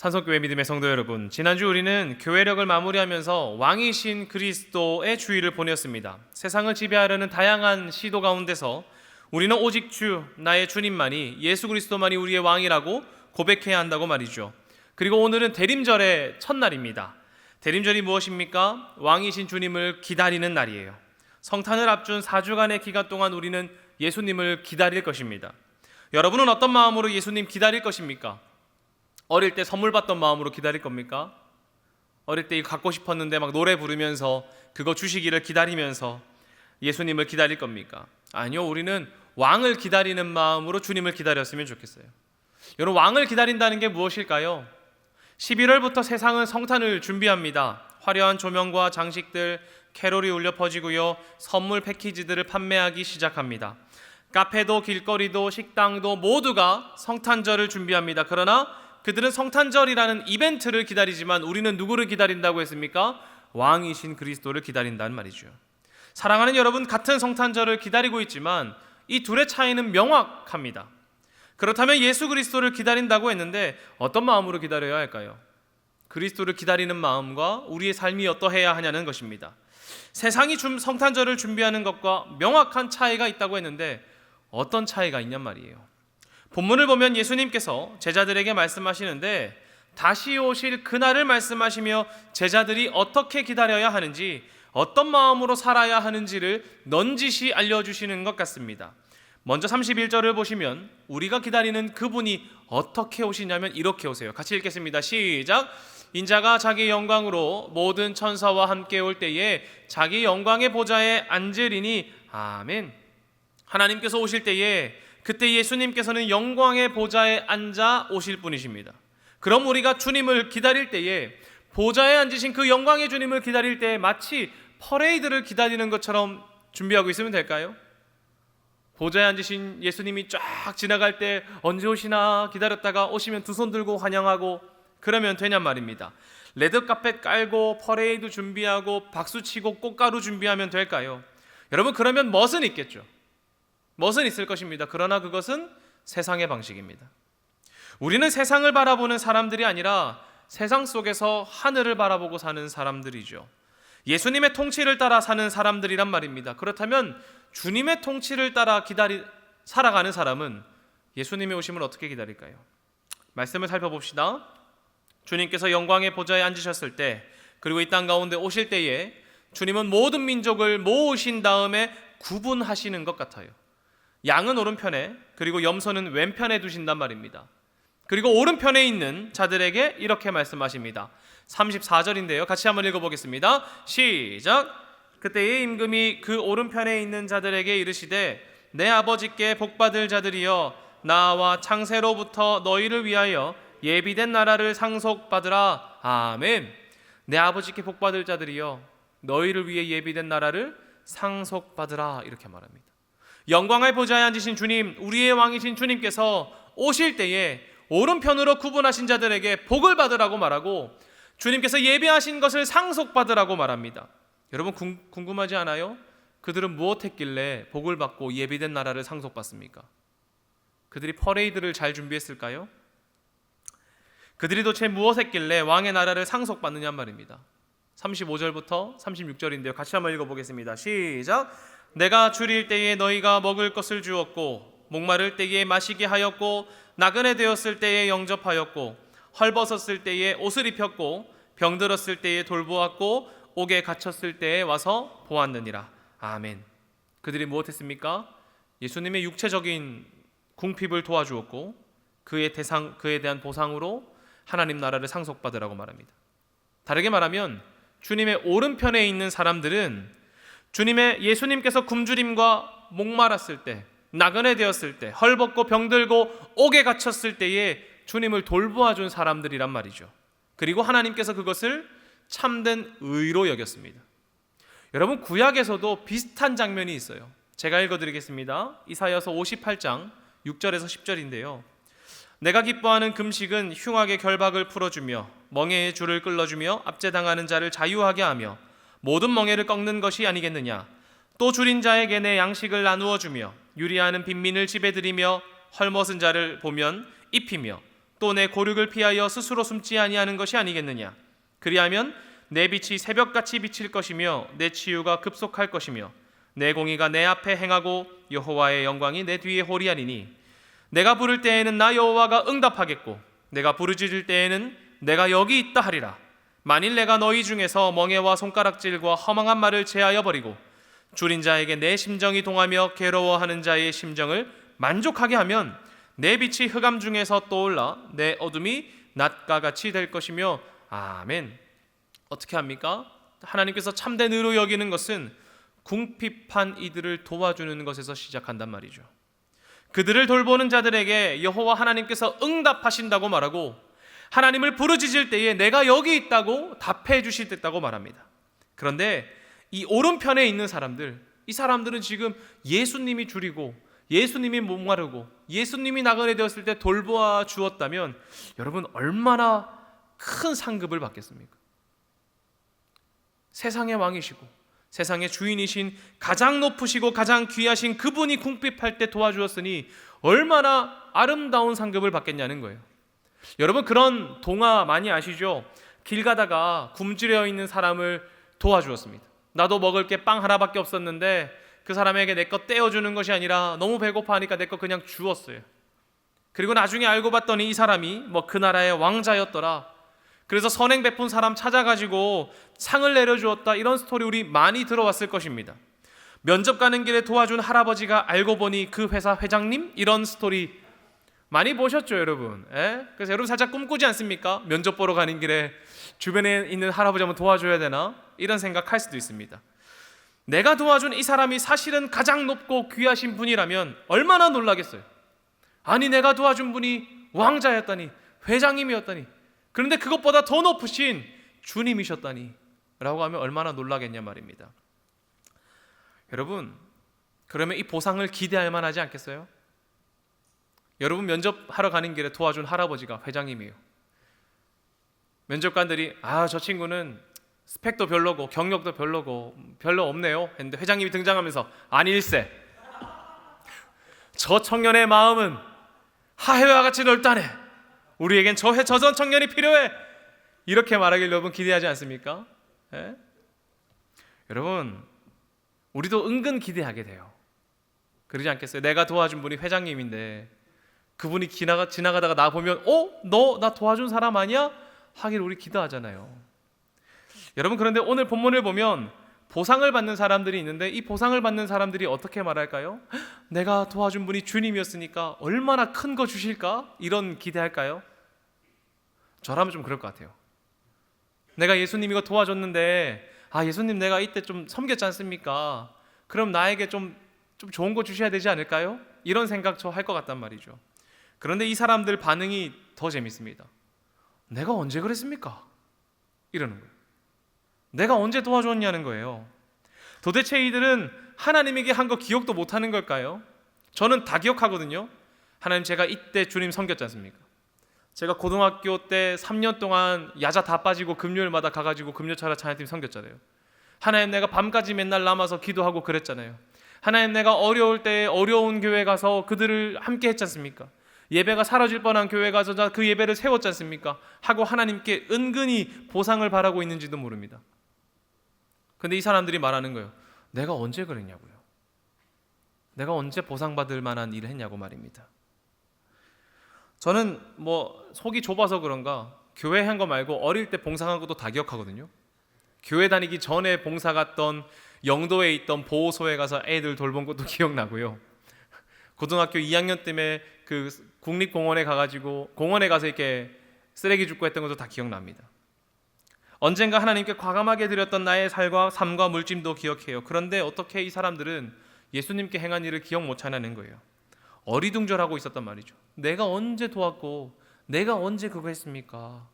산성교회 믿음의 성도 여러분, 지난주 우리는 교회력을 마무리하면서 왕이신 그리스도의 주의를 보냈습니다. 세상을 지배하려는 다양한 시도 가운데서 우리는 오직 주, 나의 주님만이, 예수 그리스도만이 우리의 왕이라고 고백해야 한다고 말이죠. 그리고 오늘은 대림절의 첫날입니다. 대림절이 무엇입니까? 왕이신 주님을 기다리는 날이에요. 성탄을 앞둔 4주간의 기간 동안 우리는 예수님을 기다릴 것입니다. 여러분은 어떤 마음으로 예수님 기다릴 것입니까? 어릴 때 선물 받던 마음으로 기다릴 겁니까? 어릴 때 이거 갖고 싶었는데 막 노래 부르면서 그거 주시기를 기다리면서 예수님을 기다릴 겁니까? 아니요, 우리는 왕을 기다리는 마음으로 주님을 기다렸으면 좋겠어요. 여러분, 왕을 기다린다는 게 무엇일까요? 11월부터 세상은 성탄을 준비합니다. 화려한 조명과 장식들, 캐롤이 울려 퍼지고요, 선물 패키지들을 판매하기 시작합니다. 카페도 길거리도 식당도 모두가 성탄절을 준비합니다. 그러나 그들은 성탄절이라는 이벤트를 기다리지만 우리는 누구를 기다린다고 했습니까? 왕이신 그리스도를 기다린다는 말이죠. 사랑하는 여러분, 같은 성탄절을 기다리고 있지만 이 둘의 차이는 명확합니다. 그렇다면 예수 그리스도를 기다린다고 했는데 어떤 마음으로 기다려야 할까요? 그리스도를 기다리는 마음과 우리의 삶이 어떠해야 하냐는 것입니다. 세상이 성탄절을 준비하는 것과 명확한 차이가 있다고 했는데 어떤 차이가 있냔 말이에요. 본문을 보면 예수님께서 제자들에게 말씀하시는데 다시 오실 그날을 말씀하시며 제자들이 어떻게 기다려야 하는지, 어떤 마음으로 살아야 하는지를 넌지시 알려주시는 것 같습니다. 먼저 31절을 보시면 우리가 기다리는 그분이 어떻게 오시냐면 이렇게 오세요. 같이 읽겠습니다. 시작. 인자가 자기 영광으로 모든 천사와 함께 올 때에 자기 영광의 보좌에 앉으리니 아멘. 하나님께서 오실 때에 그때 예수님께서는 영광의 보좌에 앉아 오실 분이십니다. 그럼 우리가 주님을 기다릴 때에 보좌에 앉으신 그 영광의 주님을 기다릴 때 마치 퍼레이드를 기다리는 것처럼 준비하고 있으면 될까요? 보좌에 앉으신 예수님이 쫙 지나갈 때 언제 오시나 기다렸다가 오시면 두 손 들고 환영하고 그러면 되냔 말입니다. 레드카펫 깔고 퍼레이드 준비하고 박수치고 꽃가루 준비하면 될까요? 여러분, 그러면 멋은 있겠죠. 멋은 있을 것입니다. 그러나 그것은 세상의 방식입니다. 우리는 세상을 바라보는 사람들이 아니라 세상 속에서 하늘을 바라보고 사는 사람들이죠. 예수님의 통치를 따라 사는 사람들이란 말입니다. 그렇다면 주님의 통치를 따라 살아가는 사람은 예수님의 오심을 어떻게 기다릴까요? 말씀을 살펴봅시다. 주님께서 영광의 보좌에 앉으셨을 때, 그리고 이 땅 가운데 오실 때에 주님은 모든 민족을 모으신 다음에 구분하시는 것 같아요. 양은 오른편에, 그리고 염소는 왼편에 두신단 말입니다. 그리고 오른편에 있는 자들에게 이렇게 말씀하십니다. 34절인데요. 같이 한번 읽어보겠습니다. 시작. 그때의 임금이 그 오른편에 있는 자들에게 이르시되 내 아버지께 복받을 자들이여 나와 창세로부터 너희를 위하여 예비된 나라를 상속받으라. 아멘. 내 아버지께 복받을 자들이여 너희를 위해 예비된 나라를 상속받으라. 이렇게 말합니다. 영광의 보좌에 앉으신 주님, 우리의 왕이신 주님께서 오실 때에 오른편으로 구분하신 자들에게 복을 받으라고 말하고 주님께서 예비하신 것을 상속받으라고 말합니다. 여러분, 궁금하지 않아요? 그들은 무엇했길래 복을 받고 예비된 나라를 상속받습니까? 그들이 퍼레이드를 잘 준비했을까요? 그들이 도대체 무엇했길래 왕의 나라를 상속받느냐 말입니다. 35절부터 36절인데요. 같이 한번 읽어보겠습니다. 시작. 내가 줄일 때에 너희가 먹을 것을 주었고 목마를 때에 마시게 하였고 나그네 되었을 때에 영접하였고 헐벗었을 때에 옷을 입혔고 병들었을 때에 돌보았고 옥에 갇혔을 때에 와서 보았느니라. 아멘. 그들이 무엇했습니까? 예수님의 육체적인 궁핍을 도와주었고 그에 대한 보상으로 하나님 나라를 상속받으라고 말합니다. 다르게 말하면 주님의 오른편에 있는 사람들은 예수님께서 굶주림과 목말았을 때, 나그네 되었을 때, 헐벗고 병들고 옥에 갇혔을 때에 주님을 돌보아준 사람들이란 말이죠. 그리고 하나님께서 그것을 참된 의로 여겼습니다. 여러분, 구약에서도 비슷한 장면이 있어요. 제가 읽어드리겠습니다. 이사야서 58장 6절에서 10절인데요. 내가 기뻐하는 금식은 흉악의 결박을 풀어주며 멍에의 줄을 끌어주며 압제당하는 자를 자유하게 하며 모든 멍에를 꺾는 것이 아니겠느냐. 또 줄인 자에게 내 양식을 나누어 주며 유리하는 빈민을 집에 들이며 헐벗은 자를 보면 입히며 또 내 고륙을 피하여 스스로 숨지 아니하는 것이 아니겠느냐. 그리하면 내 빛이 새벽같이 비칠 것이며 내 치유가 급속할 것이며 내 공의가 내 앞에 행하고 여호와의 영광이 내 뒤에 호리하리니 내가 부를 때에는 나 여호와가 응답하겠고 내가 부르짖을 때에는 내가 여기 있다 하리라. 만일 내가 너희 중에서 멍에와 손가락질과 허망한 말을 제하여 버리고 줄인 자에게 내 심정이 동하며 괴로워하는 자의 심정을 만족하게 하면 내 빛이 흑암 중에서 떠올라 내 어둠이 낮과 같이 될 것이며. 아멘. 어떻게 합니까? 하나님께서 참된 의로 여기는 것은 궁핍한 이들을 도와주는 것에서 시작한단 말이죠. 그들을 돌보는 자들에게 여호와 하나님께서 응답하신다고 말하고 하나님을 부르짖을 때에 내가 여기 있다고 답해 주시겠다고 말합니다. 그런데 이 오른편에 있는 사람들, 이 사람들은 지금 예수님이 줄이고 예수님이 목마르고 예수님이 나그네 되었을 때 돌보아 주었다면 여러분 얼마나 큰 상급을 받겠습니까? 세상의 왕이시고 세상의 주인이신 가장 높으시고 가장 귀하신 그분이 궁핍할 때 도와주었으니 얼마나 아름다운 상급을 받겠냐는 거예요. 여러분 그런 동화 많이 아시죠? 길 가다가 굶주려 있는 사람을 도와주었습니다. 나도 먹을 게 빵 하나밖에 없었는데 그 사람에게 내 거 떼어주는 것이 아니라 너무 배고파하니까 내 거 그냥 주었어요. 그리고 나중에 알고 봤더니 이 사람이 그 나라의 왕자였더라. 그래서 선행 베푼 사람 찾아가지고 상을 내려주었다. 이런 스토리 우리 많이 들어왔을 것입니다. 면접 가는 길에 도와준 할아버지가 알고 보니 그 회사 회장님? 이런 스토리 많이 보셨죠 여러분? 그래서 여러분 살짝 꿈꾸지 않습니까? 면접 보러 가는 길에 주변에 있는 할아버지 한번 도와줘야 되나? 이런 생각할 수도 있습니다. 내가 도와준 이 사람이 사실은 가장 높고 귀하신 분이라면 얼마나 놀라겠어요. 아니 내가 도와준 분이 왕자였다니, 회장님이었다니, 그런데 그것보다 더 높으신 주님이셨다니 라고 하면 얼마나 놀라겠냐 말입니다. 여러분 그러면 이 보상을 기대할 만하지 않겠어요? 여러분 면접하러 가는 길에 도와준 할아버지가 회장님이에요. 면접관들이 저 친구는 스펙도 별로고 경력도 별로고 별로 없네요 했는데 회장님이 등장하면서 아닐세, 저 청년의 마음은 하해와 같이 넓다네, 우리에겐 저전 청년이 필요해, 이렇게 말하길 여러분 기대하지 않습니까? 여러분 우리도 은근 기대하게 돼요. 그러지 않겠어요? 내가 도와준 분이 회장님인데 그분이 지나가다가 나 보면 너 나 도와준 사람 아니야? 하길 우리 기도하잖아요. 여러분 그런데 오늘 본문을 보면 보상을 받는 사람들이 있는데 이 보상을 받는 사람들이 어떻게 말할까요? 내가 도와준 분이 주님이었으니까 얼마나 큰 거 주실까? 이런 기대할까요? 저라면 좀 그럴 것 같아요. 내가 예수님 이거 도와줬는데 예수님 내가 이때 좀 섬겼지 않습니까? 그럼 나에게 좀 좋은 거 주셔야 되지 않을까요? 이런 생각 저 할 것 같단 말이죠. 그런데 이 사람들 반응이 더 재밌습니다. 내가 언제 그랬습니까? 이러는 거예요. 내가 언제 도와줬냐는 거예요. 도대체 이들은 하나님에게 한 거 기억도 못하는 걸까요? 저는 다 기억하거든요. 하나님 제가 이때 주님 섬겼지 않습니까? 제가 고등학교 때 3년 동안 야자 다 빠지고 금요일마다 가가지고 금요차라 찬양팀 섬겼잖아요. 하나님 내가 밤까지 맨날 남아서 기도하고 그랬잖아요. 하나님 내가 어려울 때 어려운 교회 가서 그들을 함께 했지 않습니까? 예배가 사라질 뻔한 교회 가서 그 예배를 세웠지 않습니까? 하고 하나님께 은근히 보상을 바라고 있는지도 모릅니다. 근데 이 사람들이 말하는 거예요. 내가 언제 그랬냐고요. 내가 언제 보상받을 만한 일을 했냐고 말입니다. 저는 속이 좁아서 그런가 교회 한 거 말고 어릴 때 봉사한 것도 다 기억하거든요. 교회 다니기 전에 봉사 갔던 영도에 있던 보호소에 가서 애들 돌본 것도 기억나고요. 고등학교 2학년 때문에 그 국립공원에 가가지고 공원에 가서 이렇게 쓰레기 줍고 했던 것도 다 기억납니다. 언젠가 하나님께 과감하게 드렸던 나의 삶과 물짐도 기억해요. 그런데 어떻게 이 사람들은 예수님께 행한 일을 기억 못 하냐는 거예요. 어리둥절하고 있었단 말이죠. 내가 언제 도왔고 내가 언제 그거 했습니까?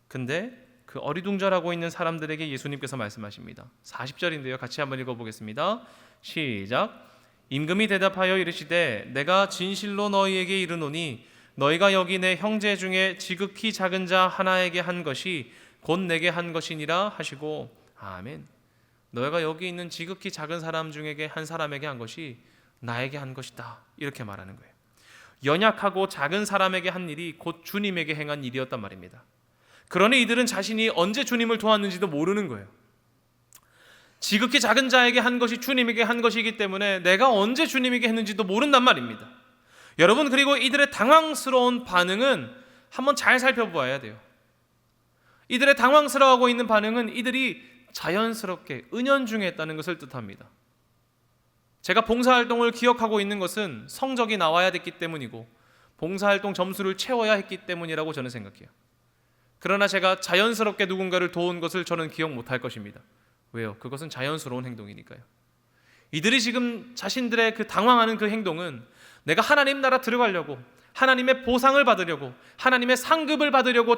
근데 그 어리둥절하고 있는 사람들에게 예수님께서 말씀하십니다. 40절인데요. 같이 한번 읽어보겠습니다. 시작. 임금이 대답하여 이르시되 내가 진실로 너희에게 이르노니 너희가 여기 내 형제 중에 지극히 작은 자 하나에게 한 것이 곧 내게 한 것이니라 하시고 아멘. 너희가 여기 있는 지극히 작은 사람 중에 한 사람에게 한 것이 나에게 한 것이다. 이렇게 말하는 거예요. 연약하고 작은 사람에게 한 일이 곧 주님에게 행한 일이었단 말입니다. 그러니 이들은 자신이 언제 주님을 도왔는지도 모르는 거예요. 지극히 작은 자에게 한 것이 주님에게 한 것이기 때문에 내가 언제 주님에게 했는지도 모른단 말입니다. 여러분, 그리고 이들의 당황스러운 반응은 한번 잘 살펴보아야 돼요. 이들의 당황스러워하고 있는 반응은 이들이 자연스럽게 은연중에 했다는 것을 뜻합니다. 제가 봉사활동을 기억하고 있는 것은 성적이 나와야 됐기 때문이고 봉사활동 점수를 채워야 했기 때문이라고 저는 생각해요. 그러나 제가 자연스럽게 누군가를 도운 것을 저는 기억 못할 것입니다. 왜요? 그것은 자연스러운 행동이니까요. 이들이 지금 자신들의 그 당황하는 그 행동은 내가 하나님 나라 들어가려고, 하나님의 보상을 받으려고, 하나님의 상급을 받으려고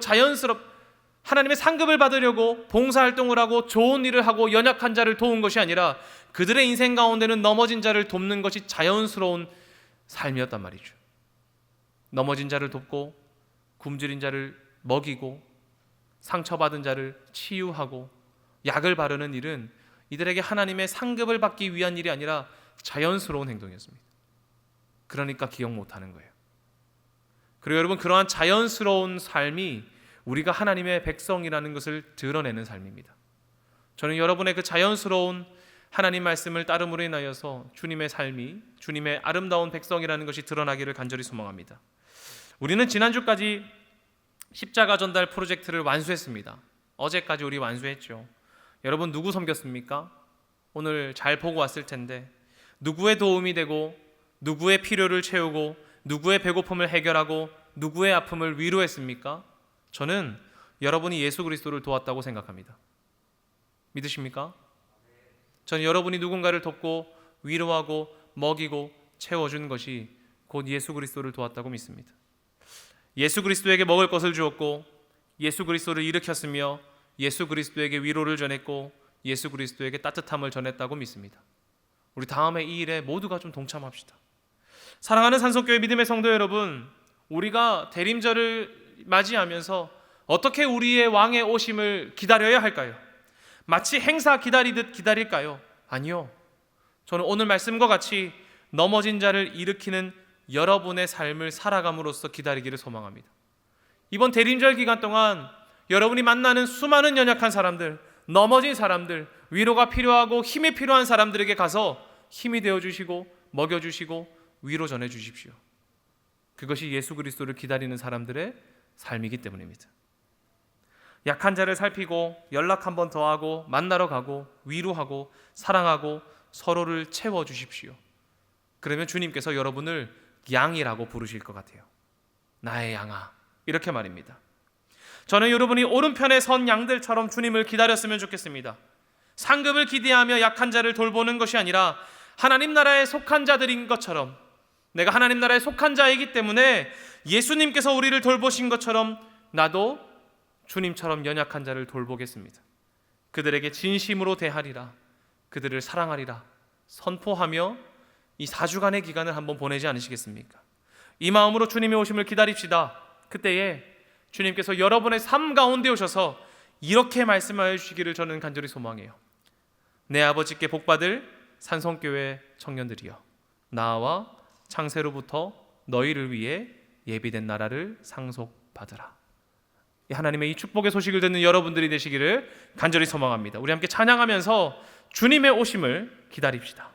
하나님의 상급을 받으려고 봉사활동을 하고 좋은 일을 하고 연약한 자를 도운 것이 아니라 그들의 인생 가운데는 넘어진 자를 돕는 것이 자연스러운 삶이었단 말이죠. 넘어진 자를 돕고 굶주린 자를 먹이고 상처받은 자를 치유하고 약을 바르는 일은 이들에게 하나님의 상급을 받기 위한 일이 아니라 자연스러운 행동이었습니다. 그러니까 기억 못하는 거예요. 그리고 여러분, 그러한 자연스러운 삶이 우리가 하나님의 백성이라는 것을 드러내는 삶입니다. 저는 여러분의 그 자연스러운 하나님 말씀을 따름으로 인하여서 주님의 삶이, 주님의 아름다운 백성이라는 것이 드러나기를 간절히 소망합니다. 우리는 지난주까지 십자가 전달 프로젝트를 완수했습니다. 어제까지 우리 완수했죠. 여러분, 누구 섬겼습니까? 오늘 잘 보고 왔을 텐데 누구의 도움이 되고 누구의 필요를 채우고 누구의 배고픔을 해결하고 누구의 아픔을 위로했습니까? 저는 여러분이 예수 그리스도를 도왔다고 생각합니다. 믿으십니까? 저는 여러분이 누군가를 돕고 위로하고 먹이고 채워준 것이 곧 예수 그리스도를 도왔다고 믿습니다. 예수 그리스도에게 먹을 것을 주었고 예수 그리스도를 일으켰으며 예수 그리스도에게 위로를 전했고 예수 그리스도에게 따뜻함을 전했다고 믿습니다. 우리 다음에 이 일에 모두가 좀 동참합시다. 사랑하는 산속교회 믿음의 성도 여러분, 우리가 대림절을 맞이하면서 어떻게 우리의 왕의 오심을 기다려야 할까요? 마치 행사 기다리듯 기다릴까요? 아니요. 저는 오늘 말씀과 같이 넘어진 자를 일으키는 여러분의 삶을 살아감으로써 기다리기를 소망합니다. 이번 대림절 기간 동안 여러분이 만나는 수많은 연약한 사람들, 넘어진 사람들, 위로가 필요하고 힘이 필요한 사람들에게 가서 힘이 되어주시고 먹여주시고 위로 전해주십시오. 그것이 예수 그리스도를 기다리는 사람들의 삶이기 때문입니다. 약한 자를 살피고 연락 한 번 더 하고 만나러 가고 위로하고 사랑하고 서로를 채워주십시오. 그러면 주님께서 여러분을 양이라고 부르실 것 같아요. 나의 양아, 이렇게 말입니다. 저는 여러분이 오른편에 선 양들처럼 주님을 기다렸으면 좋겠습니다. 상급을 기대하며 약한 자를 돌보는 것이 아니라 하나님 나라에 속한 자들인 것처럼, 내가 하나님 나라에 속한 자이기 때문에 예수님께서 우리를 돌보신 것처럼 나도 주님처럼 연약한 자를 돌보겠습니다. 그들에게 진심으로 대하리라, 그들을 사랑하리라 선포하며 이 4주간의 기간을 한번 보내지 않으시겠습니까? 이 마음으로 주님의 오심을 기다립시다. 그때에 주님께서 여러분의 삶 가운데 오셔서 이렇게 말씀하여 주시기를 저는 간절히 소망해요. 내 아버지께 복받을 산성교회 청년들이여, 나와 창세로부터 너희를 위해 예비된 나라를 상속받으라. 하나님의 이 축복의 소식을 듣는 여러분들이 되시기를 간절히 소망합니다. 우리 함께 찬양하면서 주님의 오심을 기다립시다.